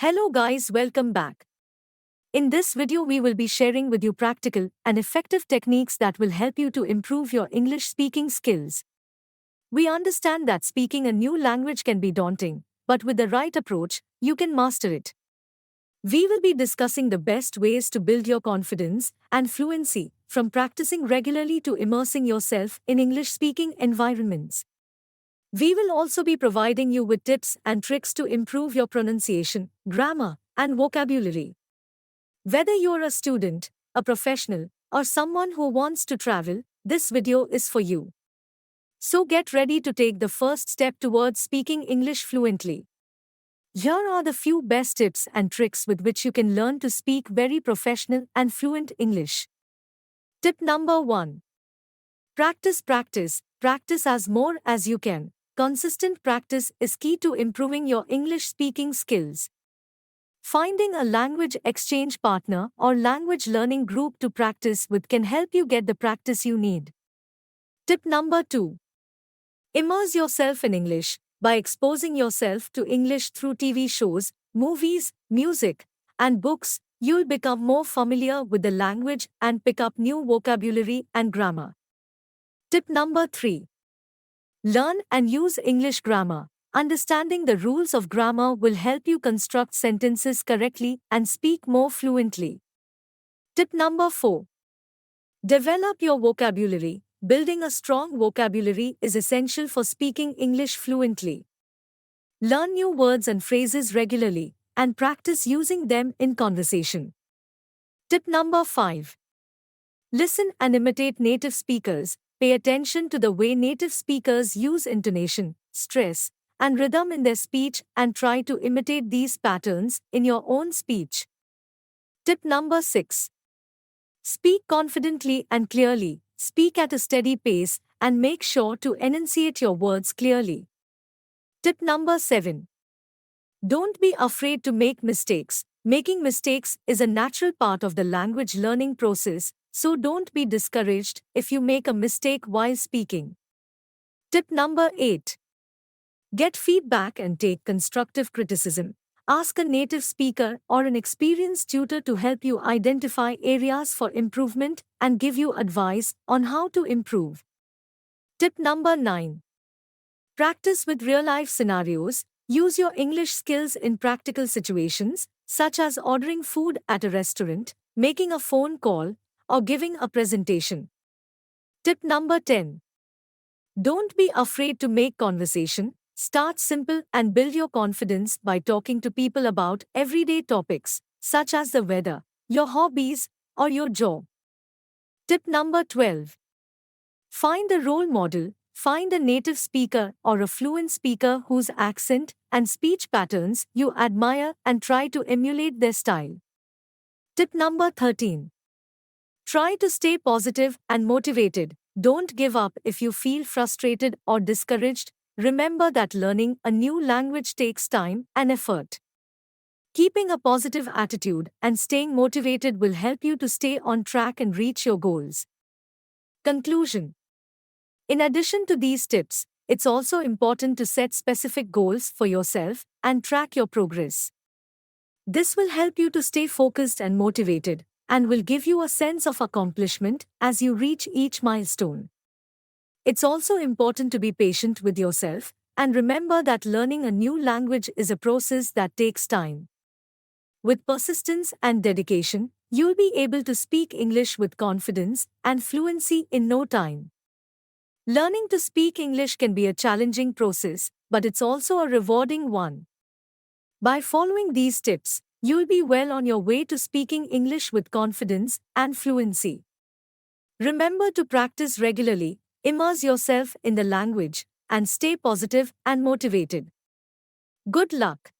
Hello guys, welcome back. In this video we will be sharing with you practical and effective techniques that will help you to improve your English speaking skills. We understand that speaking a new language can be daunting, but with the right approach, you can master it. We will be discussing the best ways to build your confidence and fluency, from practicing regularly to immersing yourself in English speaking environments. We will also be providing you with tips and tricks to improve your pronunciation, grammar, and vocabulary. Whether you're a student, a professional, or someone who wants to travel, this video is for you. So get ready to take the first step towards speaking English fluently. Here are the few best tips and tricks with which you can learn to speak very professional and fluent English. Tip number 1. Practice as more as you can. Consistent practice is key to improving your English speaking skills. Finding a language exchange partner or language learning group to practice with can help you get the practice you need. Tip number 2. Immerse yourself in English. By exposing yourself to English through TV shows, movies, music, and books, you'll become more familiar with the language and pick up new vocabulary and grammar. Tip number 3. Learn and use English grammar. Understanding the rules of grammar will help you construct sentences correctly and speak more fluently. Tip number 4. Develop your vocabulary. Building a strong vocabulary is essential for speaking English fluently. Learn new words and phrases regularly and practice using them in conversation. Tip number 5. Listen and imitate native speakers. Pay attention to the way native speakers use intonation, stress, and rhythm in their speech and try to imitate these patterns in your own speech. Tip number 6. Speak confidently and clearly. Speak at a steady pace and make sure to enunciate your words clearly. Tip number 7. Don't be afraid to make mistakes. Making mistakes is a natural part of the language learning process, so don't be discouraged if you make a mistake while speaking. Tip number 8. Get feedback and take constructive criticism. Ask a native speaker or an experienced tutor to help you identify areas for improvement and give you advice on how to improve. Tip number 9. Practice with real-life scenarios. Use your English skills in practical situations, such as ordering food at a restaurant, making a phone call, or giving a presentation. Tip number 10. Don't be afraid to make conversation. Start simple and build your confidence by talking to people about everyday topics, such as the weather, your hobbies, or your job. Tip number 12. Find a role model. Find a native speaker or a fluent speaker whose accent and speech patterns you admire and try to emulate their style. Tip number 13. Try to stay positive and motivated. Don't give up if you feel frustrated or discouraged. Remember that learning a new language takes time and effort. Keeping a positive attitude and staying motivated will help you to stay on track and reach your goals. Conclusion. In addition to these tips, it's also important to set specific goals for yourself and track your progress. This will help you to stay focused and motivated, and will give you a sense of accomplishment as you reach each milestone. It's also important to be patient with yourself and remember that learning a new language is a process that takes time. With persistence and dedication, you'll be able to speak English with confidence and fluency in no time. Learning to speak English can be a challenging process, but it's also a rewarding one. By following these tips, you'll be well on your way to speaking English with confidence and fluency. Remember to practice regularly, immerse yourself in the language, and stay positive and motivated. Good luck!